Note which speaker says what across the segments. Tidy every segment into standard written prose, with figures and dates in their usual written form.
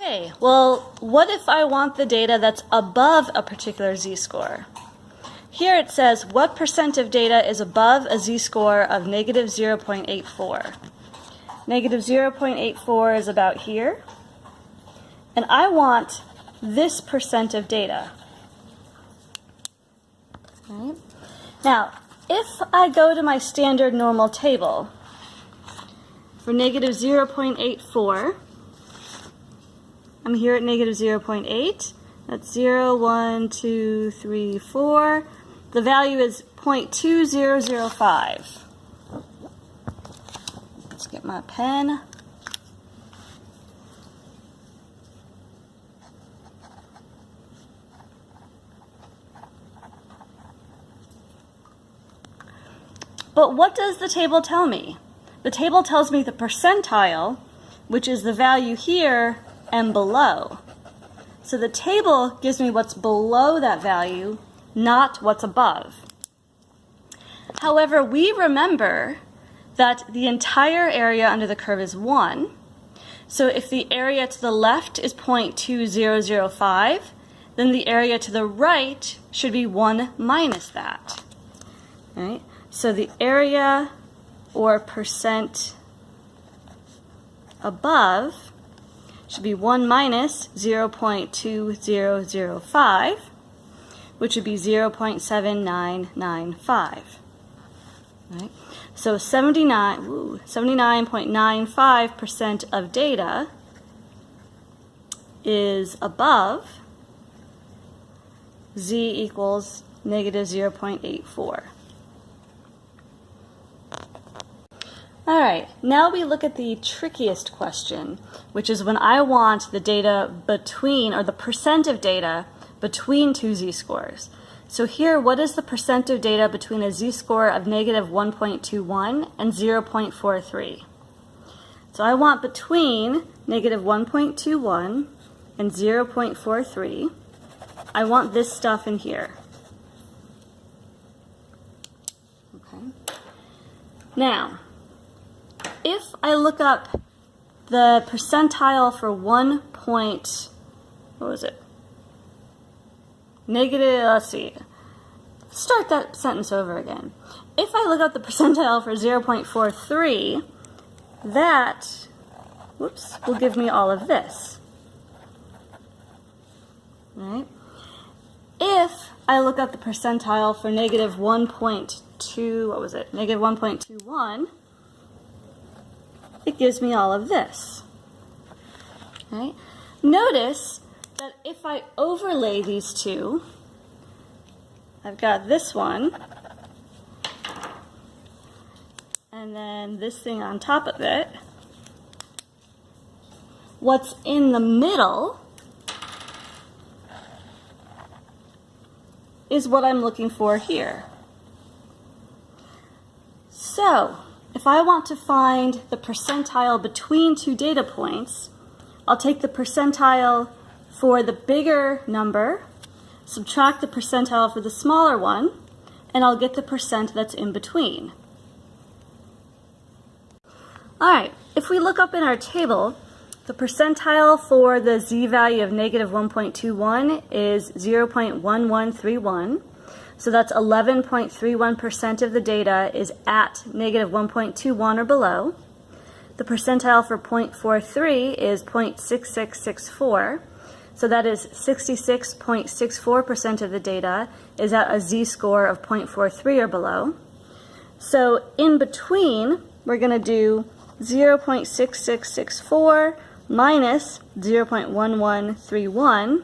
Speaker 1: Okay, well, what if I want the data that's above a particular z-score? Here it says, what percent of data is above a z-score of negative 0.84? Negative 0.84 is about here. And I want this percent of data. Right. Now, if I go to my standard normal table for negative 0.84, I'm here at negative 0.8. That's 0, 1, 2, 3, 4. The value is 0.2005. Let's get my pen. But what does the table tell me? The table tells me the percentile, which is the value here and below. So the table gives me what's below that value, not what's above. However, we remember that the entire area under the curve is 1. So if the area to the left is 0.2005, then the area to the right should be 1 minus that. Right? So the area or percent above should be 1 minus 0.2005, which would be 0.7995. Right? So 79.95% of data is above z equals negative 0.84. All right, now we look at the trickiest question, which is when I want the data between, or the percent of data between two z-scores. So here, what is the percent of data between a z-score of negative 1.21 and 0.43? So I want between negative 1.21 and 0.43, I want this stuff in here. Okay. Now, if I look up the percentile for start that sentence over again. If I look up the percentile for 0.43, that, will give me all of this. Right? If I look up the percentile for negative 1.21, it gives me all of this. Right? Notice that if I overlay these two, I've got this one, and then this thing on top of it. What's in the middle is what I'm looking for here. So, if I want to find the percentile between two data points, I'll take the percentile for the bigger number, subtract the percentile for the smaller one, and I'll get the percent that's in between. All right, if we look up in our table, the percentile for the z-value of negative 1.21 is 0.1131. So that's 11.31% of the data is at negative 1.21 or below. The percentile for 0.43 is 0.6664. So that is 66.64% of the data is at a z-score of 0.43 or below. So in between, we're going to do 0.6664 minus 0.1131,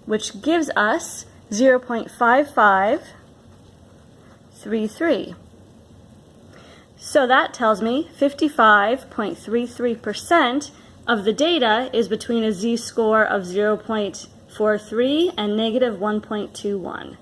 Speaker 1: which gives us 0.5533. So that tells me 55.33% of the data is between a z-score of 0.43 and negative 1.21.